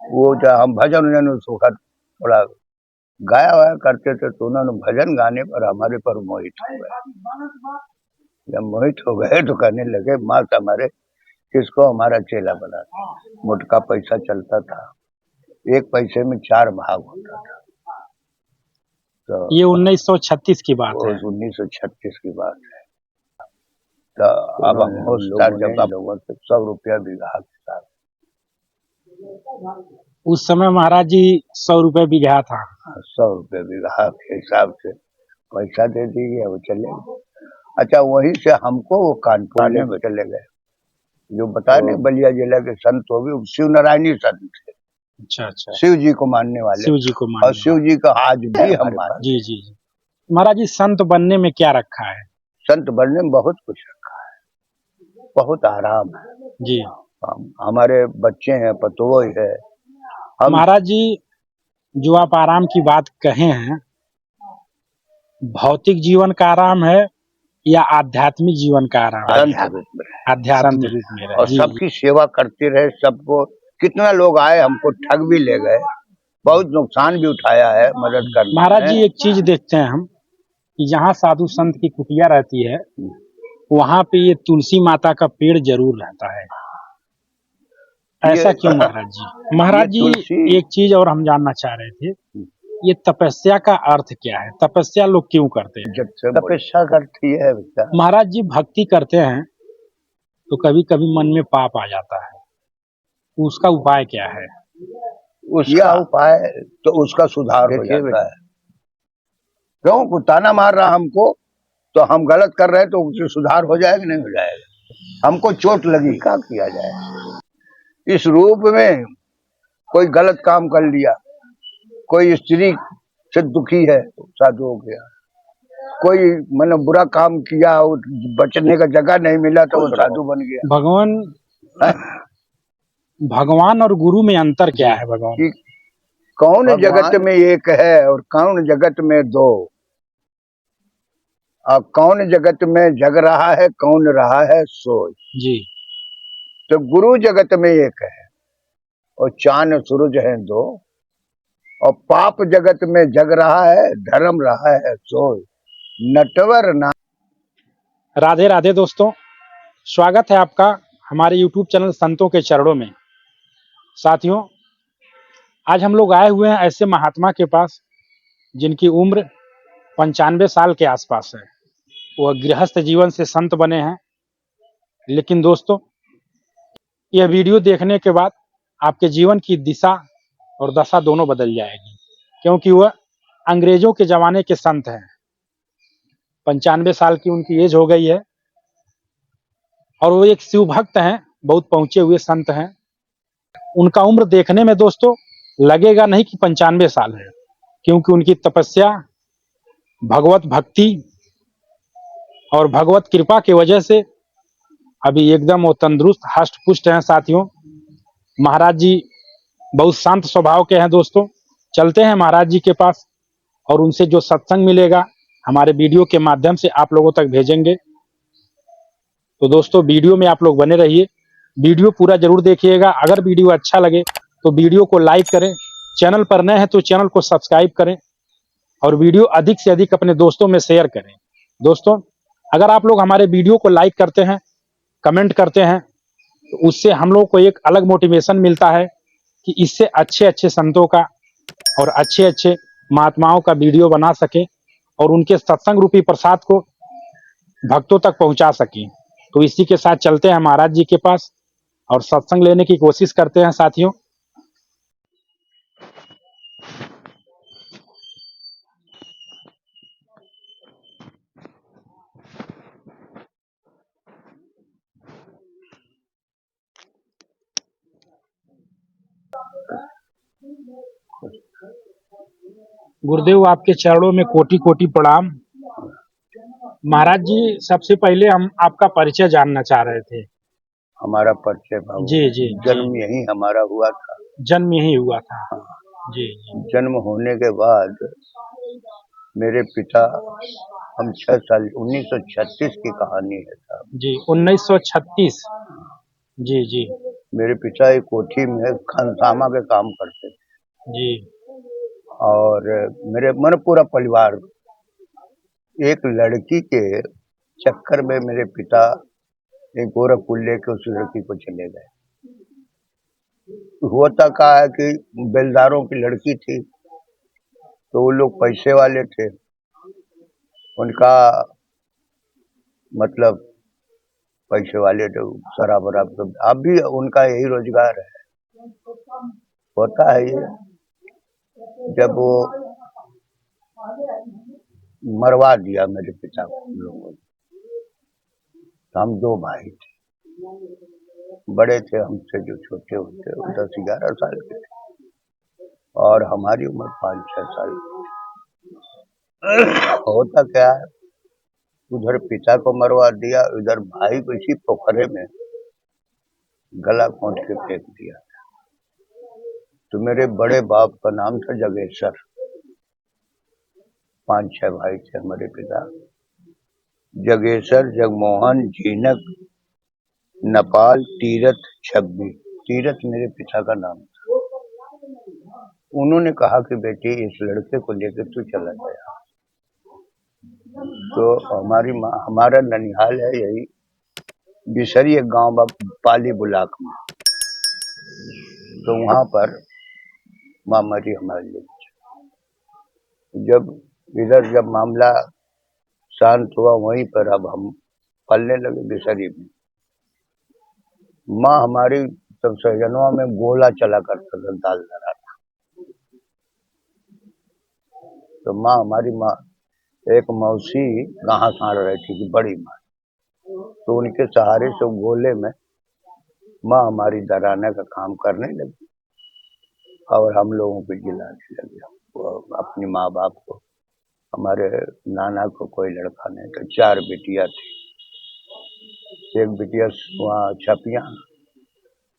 वो जो हम भजन उजन सुखद थोड़ा गाया वाया करते थे, तो उन्होंने भजन गाने पर हमारे पर मोहित हो गए। जब मोहित हो गए तो कहने लगे मात हमारे किसको हमारा चेला बना। मोटका पैसा चलता था, 1 पैसे में 4 भाग होता था। तो ये 1936 की बात है। 1936 की बात है। तो अब हम होशियार जब लोगों से 100 रुपया बीघा के साथ, उस समय महाराज जी 100 रुपए बीघा था। 100 रुपये बीघा के हिसाब से पैसा दे दीजिए, वो चले गए। अच्छा, वहीं से हमको वो कानपुर में चले गए, जो बताए नहीं बलिया जिला के संत हो गए, शिव नारायणी संत थे। अच्छा अच्छा, शिव जी को मानने वाले, शिव जी को और मानने शिव जी का आज भी हम मानते। जी जी जी। महाराज जी संत बनने में क्या रखा है? संत बनने में बहुत कुछ रखा है, बहुत आराम है जी। हमारे बच्चे हैं, पतोई है। हम महाराज जी जो आप आराम की बात कहे हैं, भौतिक जीवन का आराम है या आध्यात्मिक जीवन का आराम है? आध्यात्मिक में रहे। और सबकी सेवा करते रहे, सबको। कितना लोग आए, हमको ठग भी ले गए, बहुत नुकसान भी उठाया है मदद करने। महाराज जी एक चीज देखते हैं हम कि जहाँ साधु संत की कुटिया रहती है, वहाँ पे ये तुलसी माता का पेड़ जरूर रहता है। ऐसा क्यों महाराज जी? महाराज जी एक चीज और हम जानना चाह रहे थे, ये तपस्या का अर्थ क्या है? तपस्या लोग क्यों करते हैं? तपस्या करती है महाराज जी भक्ति करते हैं तो कभी कभी मन में पाप आ जाता है, उसका उपाय क्या है? उसका उपाय तो उसका सुधार हो जाता है। क्यों ताना मार रहा हमको, तो हम गलत कर रहे हैं, तो उससे सुधार हो जाएगा नहीं हो जाएगा। हमको चोट लगी, क्या किया जाए। इस रूप में कोई गलत काम कर लिया, कोई स्त्री से दुखी है साधु हो गया, कोई मैंने बुरा काम किया, बचने का जगह नहीं मिला तो वो साधु बन गया। भगवान और गुरु में अंतर क्या है? भगवान कौन जगत में एक है और कौन जगत में दो, और कौन जगत में जग रहा है, कौन रहा है सोच जी। तो गुरु जगत में एक है और चांद सूरज है दो, और पाप जगत में जग रहा है, धर्म रहा है सोच नटवर ना। राधे राधे दोस्तों, स्वागत है आपका हमारे YouTube चैनल संतों के चरणों में। साथियों, आज हम लोग आए हुए हैं ऐसे महात्मा के पास जिनकी उम्र 95 साल के आसपास है। वह गृहस्थ जीवन से संत बने हैं। लेकिन दोस्तों, यह वीडियो देखने के बाद आपके जीवन की दिशा और दशा दोनों बदल जाएगी, क्योंकि वह अंग्रेजों के जमाने के संत हैं। 95 साल की उनकी एज हो गई है और वो एक शिव भक्त हैं, बहुत पहुंचे हुए संत हैं। उनका उम्र देखने में दोस्तों लगेगा नहीं कि 95 साल है, क्योंकि उनकी तपस्या, भगवत भक्ति और भगवत कृपा की वजह से अभी एकदम वो तंदुरुस्त हष्ट पुष्ट हैं। साथियों, महाराज जी बहुत शांत स्वभाव के हैं। दोस्तों, चलते हैं महाराज जी के पास और उनसे जो सत्संग मिलेगा हमारे वीडियो के माध्यम से आप लोगों तक भेजेंगे। तो दोस्तों, वीडियो में आप लोग बने रहिए, वीडियो पूरा जरूर देखिएगा। अगर वीडियो अच्छा लगे तो वीडियो को लाइक करें, चैनल पर नए हैं तो चैनल को सब्सक्राइब करें और वीडियो अधिक से अधिक अपने दोस्तों में शेयर करें। दोस्तों, अगर आप लोग हमारे वीडियो को लाइक करते हैं, कमेंट करते हैं, तो उससे हम लोग को एक अलग मोटिवेशन मिलता है कि इससे अच्छे अच्छे संतों का और अच्छे अच्छे महात्माओं का वीडियो बना सकें और उनके सत्संग रूपी प्रसाद को भक्तों तक पहुंचा सकें। तो इसी के साथ चलते हैं महाराज जी के पास और सत्संग लेने की कोशिश करते हैं। साथियों, गुरुदेव आपके चरणों में कोटि कोटि प्रणाम। महाराज जी, सबसे पहले हम आपका परिचय जानना चाह रहे थे। हमारा परिचय जी जी, जन्म यही हमारा हुआ था। जन्म यही हुआ था। जी। जन्म होने के बाद मेरे पिता, हम 6 साल, 1936 की कहानी है साहब। जी, 1936। जी जी। मेरे पिता एक कोठी में खानसामा के काम करते थे जी। और मेरे पूरा परिवार एक लड़की के चक्कर में मेरे पिता एक गोरखपुर लेके उस लड़की को चले गए। होता क्या है कि बेलदारों की लड़की थी तो वो लोग पैसे वाले थे, उनका मतलब पैसे वाले थे, शराब वराब तो अब भी उनका यही रोजगार है। होता है ये, जब वो मरवा दिया मेरे पिता को हम लोगों ने, तो हम 2 भाई थे, बड़े थे हमसे जो छोटे होते 10-11 साल के थे और हमारी उम्र 5-6 साल की। होता क्या है, उधर पिता को मरवा दिया, उधर भाई को इसी पोखरे में गला घोंट के फेंक दिया। तो मेरे बड़े बाप का नाम था जगेश्वर, 5-6 भाई थे हमारे पिता, जगेश्वर, जगमोहन, जीनक, नेपाल, तीरथ, छब्बी। तीरथ मेरे पिता का नाम था। उन्होंने कहा कि बेटी इस लड़के को लेकर तू चला गया। तो हमारा ननिहाल है यही बिसरी एक गांव पाली बुलाक में, तो वहां पर मामा जी हमारे लिए जब मामला शांत हुआ वहीं पर अब हम पलने लगे बिसरी में। माँ हमारी तब सहजनवा में गोला चला करता था, दाल धरा था, तो हमारी माँ एक मौसी कहाँ साड़ रही थी, बड़ी माँ, तो उनके सहारे से गोले में माँ हमारी दराने का काम करने लगी और हम लोगों को जिलाने लगी, अपनी माँ बाप को। हमारे नाना को कोई लड़का नहीं था, 4 बेटियां थी, एक बिटिया वहाँ छपिया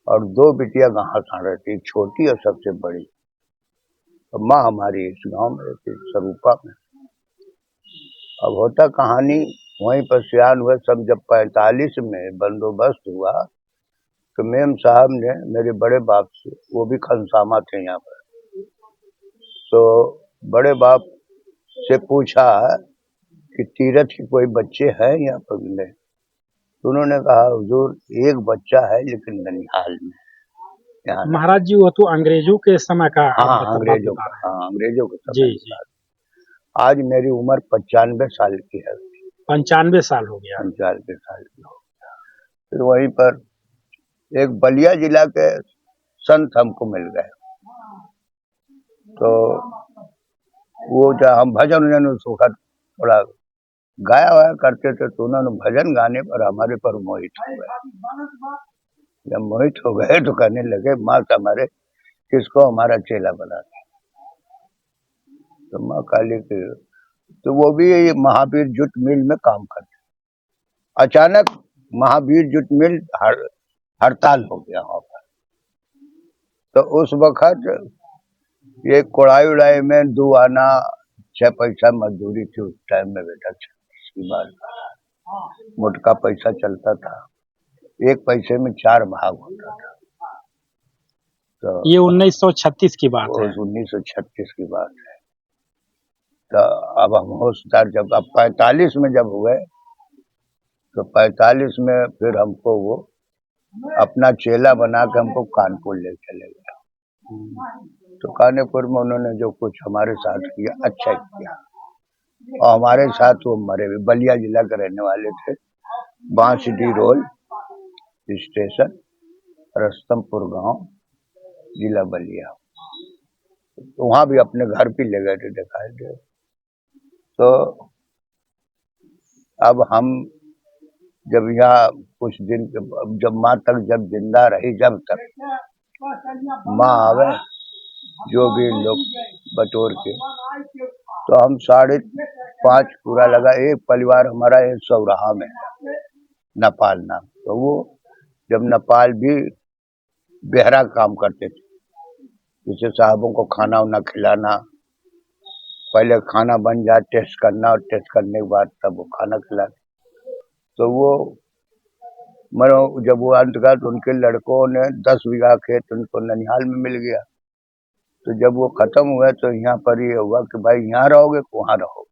और 2 बिटिया कहाँ साड़ रही थी, छोटी और सबसे बड़ी। तो माँ हमारी इस गांव में रहती स्वरूपा में। अब होता कहानी वहीं पर सियान हुए सब, जब 45 में बंदोबस्त हुआ तो मेम साहब ने मेरे बड़े बाप से, वो भी खनसामा थे यहाँ पर, तो बड़े बाप से पूछा कि तीरथ के कोई बच्चे हैं यहाँ पर मिले? तो उन्होंने कहा हुजूर एक बच्चा है लेकिन ननिहाल में। महाराज जी वो तो अंग्रेजों के समय का हाँ, मतलब अंग्रेजों बता का, रहे हैं। हाँ अंग्रेजों के जी समय जी। आज मेरी उम्र 95 साल की है। 95 साल हो गया। 95 साल की हो गया। फिर वहीं पर एक बलिया जिला के संत हमको मिल गए, तो वो जो हम भजन उजन सुखद थोड़ा गाया वाया करते थे, तो उन्होंने भजन गाने पर हमारे पर मोहित हो गए। जब मोहित हो गए तो कहने लगे माँ हमारे किसको हमारा चेला बना दे। तो माँ काली के, तो वो भी महावीर जूट मिल में काम करते। अचानक महावीर जूट मिल हड़ताल हो गया वहां पर, तो उस वक्त ये कोड़ाई उड़ाई में 2 आना 6 पैसा मजदूरी थी उस टाइम में बेटा, 36 की बात, मोटका पैसा चलता था, 1 पैसे में 4 भाग होता था। तो ये 1936 की बात है। 1936 की बात है। तो अब हम होशदार जब अब 45 में जब हुए, तो 45 में फिर हमको वो अपना चेला बना के हमको कानपुर ले चले गया। तो कानपुर में उन्होंने जो कुछ हमारे साथ किया अच्छा किया, और हमारे साथ वो मरे भी। बलिया जिला के रहने वाले थे, बांसडी रोड स्टेशन, रस्तमपुर गांव, जिला बलिया। तो वहां भी अपने घर भी ले गए थे, दिखाई दे। तो अब हम जब यहाँ कुछ दिन जब माँ तक जब जिंदा रही, जब तक माँ आवे जो भी लोग बटोर के, तो हम 5.5 पूरा लगा। एक परिवार हमारा है सौराहा में, नेपाल नाम, तो वो जब नेपाल भी बेहरा काम करते थे, जैसे साहबों को खाना वाना खिलाना, पहले खाना बन जाए टेस्ट करना, और टेस्ट करने के बाद तब वो खाना खिलाते। तो वो मरो जब वो अंत का तो उनके लड़कों ने 10 बीघा खेत उनको ननिहाल में मिल गया। तो जब वो खत्म हुआ तो यहाँ पर ये हुआ कि भाई यहाँ रहोगे कि वहाँ रहोगे।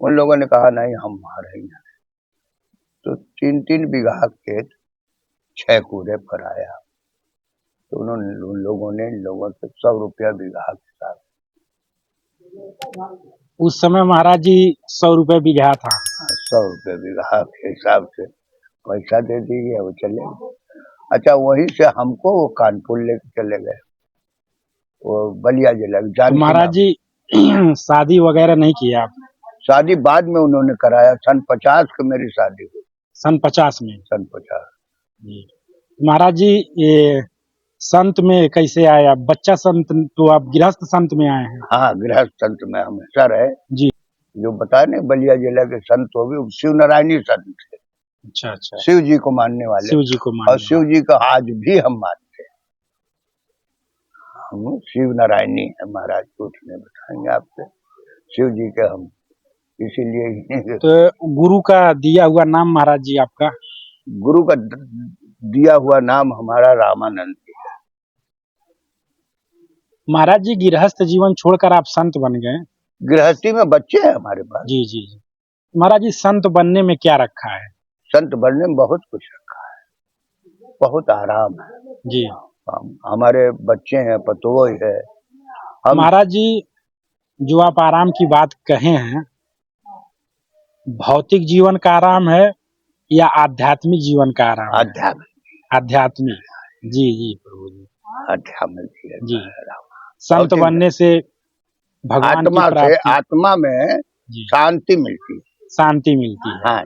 उन लोगों ने कहा नहीं हम वहाँ रहेंगे। तो 3-3 बीघा खेत 6 कूड़े पर आया। तो उन लोगों ने इन लोगों से 100 रुपया बीघा के साथ। उस समय महाराज जी 100 रुपए बीघा था। 100 रुपये बीघा के हिसाब से पैसा दे दिए, वो चले गए। अच्छा, वहीं से हमको वो कानपुर लेके चले गए, वो बलिया जिला तो महाराज जी शादी वगैरह नहीं किया आप? शादी बाद में उन्होंने कराया। सन 50 की मेरी शादी हुई। सन 50 में? सन 50। महाराज जी ये संत में कैसे आए आप? बच्चा संत तो आप गृहस्थ संत में आए हैं? हाँ, गृहस्थ संत में हमेशा रहे जी। जो बताए नहीं, बलिया जिला के संत हो भी शिव नारायणी संत थे। अच्छा अच्छा। शिव जी को मानने वाले। शिव जी को मानने और शिव जी का आज भी हम मानते हैं। हम शिव नारायणी है महाराज, कुछ नहीं बताएंगे आपसे। शिव जी के हम इसीलिए। तो गुरु का दिया हुआ नाम महाराज जी आपका? गुरु का दिया हुआ नाम हमारा रामानंद जी है। महाराज जी गृहस्थ जीवन छोड़कर आप संत बन गए। गृहस्थी में बच्चे हैं हमारे पास। जी जी जी। महाराज जी संत बनने में क्या रखा है? संत बनने में बहुत कुछ रखा है, बहुत आराम है जी। हमारे बच्चे हैं, पतोह है। महाराज जी जो आप आराम की बात कहे हैं, भौतिक जीवन का आराम है या आध्यात्मिक जीवन का आराम? आध्यात्मिक। आध्यात्मिक। जी जी प्रभु जी। आध्यात्मिक जी। संत बनने से भगवान आत्मा की से आत्मा में शांति मिलती है। शांति मिलती है। हाँ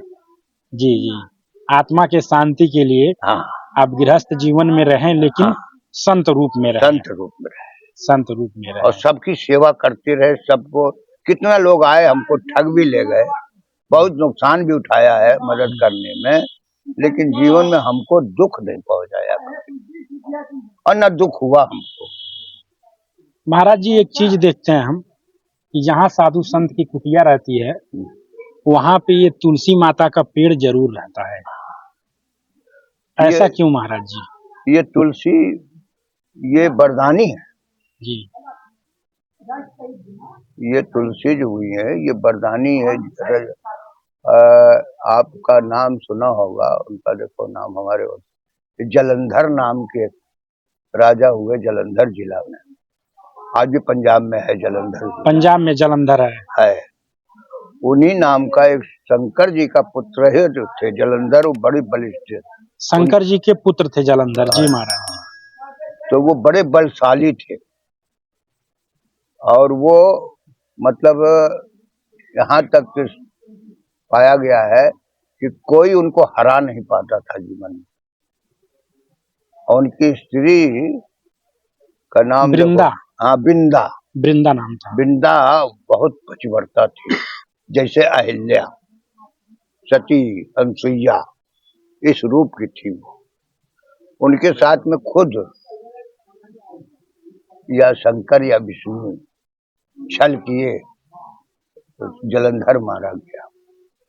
जी जी। आत्मा के शांति के लिए आप गृहस्थ जीवन में रहें, लेकिन संत रूप में रहें। संत रूप में रहें। संत रूप में रहें और सबकी सेवा करते रहे। सबको, कितना लोग आए हमको ठग भी ले गए, बहुत नुकसान भी उठाया है मदद करने में, लेकिन जीवन में हमको दुख नहीं पहुंचाया और न दुख हुआ हमको। महाराज जी एक चीज देखते हैं हम, यहाँ साधु संत की कुटिया रहती है, वहाँ पे ये तुलसी माता का पेड़ जरूर रहता है। ऐसा क्यों महाराज जी? ये तुलसी ये वरदानी है जी। ये तुलसी जो हुई है ये वरदानी है। आपका नाम सुना होगा, उनका देखो नाम हमारे जलंधर नाम के राजा हुए जलंधर जिला में, आज भी पंजाब में है जलंधर। पंजाब में जलंधर है। उन्हीं नाम का एक शंकर जी का पुत्र है जो थे जलंधर, वो बड़ी बलिष्ठ। शंकर जी के पुत्र थे जलंधर जी महाराज। तो वो बड़े बलशाली थे और वो मतलब यहाँ तक पाया गया है कि कोई उनको हरा नहीं पाता था जीवन में। और उनकी स्त्री का नाम वृंदा। हाँ, बिंदा। वृंदा नाम था। बिंदा बहुत पतिव्रता थी, जैसे अहिल्या, सती, अनसुईया, इस रूप की थी वो। उनके साथ में खुद या शंकर या विष्णु छल किए तो जलंधर मारा गया।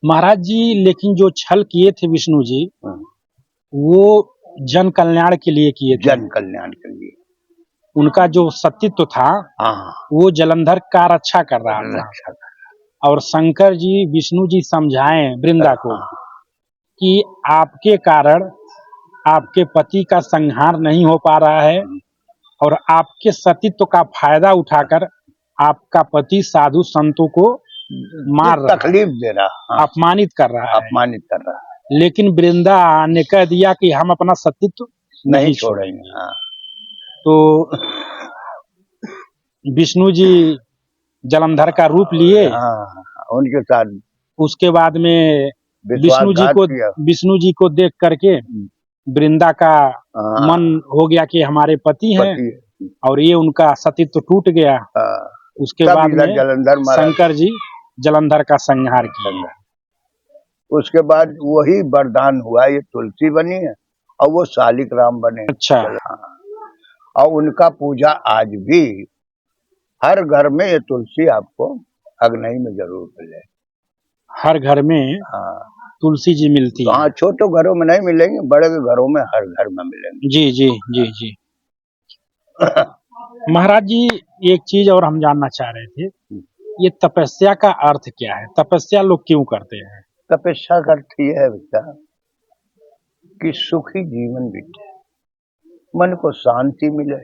महाराज जी लेकिन जो छल किए थे विष्णु जी, वो जन कल्याण के लिए किए थे। जन कल्याण के लिए। उनका जो सतीत्व था वो जलंधर का रक्षा कर रहा था। और शंकर जी विष्णु जी समझाएं वृंदा को कि आपके कारण आपके पति का संहार नहीं हो पा रहा है और आपके सतीत्व का फायदा उठाकर आपका पति साधु संतों को मार रहा, तकलीफ दे रहा, अपमानित कर रहा है। लेकिन वृंदा ने कह दिया कि हम अपना सतीत्व नहीं छोड़ेंगे। तो विष्णु जी जलंधर का रूप लिए उनके साथ। उसके बाद में विष्णु जी को देख करके वृंदा का मन हो गया कि हमारे पति हैं और ये उनका सतीत्व टूट गया। उसके बाद में शंकर जी जलंधर का संहार किया। उसके बाद वही वरदान हुआ, ये तुलसी बनी है और वो शालिक राम बने। अच्छा। और उनका पूजा आज भी हर घर में, ये तुलसी आपको अग्नि में जरूर मिले। हर घर में तुलसी जी मिलती तो है। हाँ, छोटे घरों में नहीं मिलेंगे, बड़े के घरों में हर घर में मिलेंगे। जी जी जी जी। महाराज जी, एक चीज और हम जानना चाह रहे थे, ये तपस्या का अर्थ क्या है? तपस्या लोग क्यों करते हैं? तपस्या का अर्थ यह है बेटा कि सुखी जीवन बीते, मन को शांति मिले।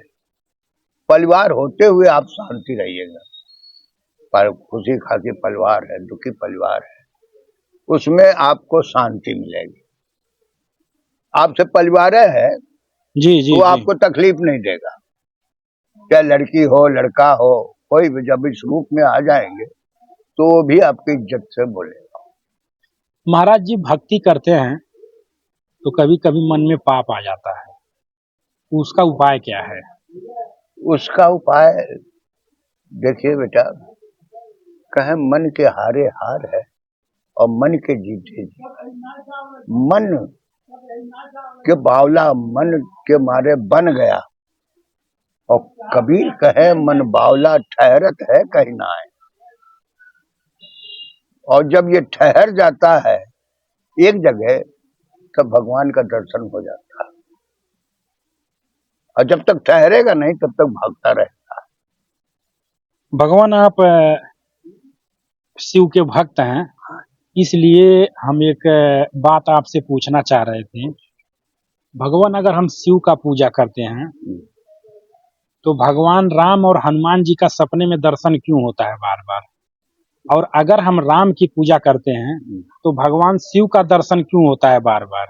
परिवार होते हुए आप शांति रहिएगा, पर खुशी खासी परिवार है, दुखी परिवार है, उसमें आपको शांति मिलेगी। आपसे परिवार है जी जी तो जी। आपको तकलीफ नहीं देगा, चाहे लड़की हो लड़का हो, कोई भी जब इस रूप में आ जाएंगे तो वो भी आपकी इज्जत से बोलेगा। महाराज जी, भक्ति करते हैं तो कभी कभी मन में पाप आ जाता है, उसका उपाय क्या है? उसका उपाय देखिए बेटा, कहे मन के हारे हार है और मन के जीते जीत। मन के बावला मन के मारे बन गया, और कबीर कहे मन बावला ठहरत है कहीं ना आए। और जब ये ठहर जाता है एक जगह तब भगवान का दर्शन हो जाता है, और जब तक ठहरेगा नहीं तब तक भागता रहेगा। भगवान, आप शिव के भक्त हैं, इसलिए हम एक बात आपसे पूछना चाह रहे थे। भगवान, अगर हम शिव का पूजा करते हैं तो भगवान राम और हनुमान जी का सपने में दर्शन क्यों होता है बार बार? और अगर हम राम की पूजा करते हैं तो भगवान शिव का दर्शन क्यों होता है बार बार?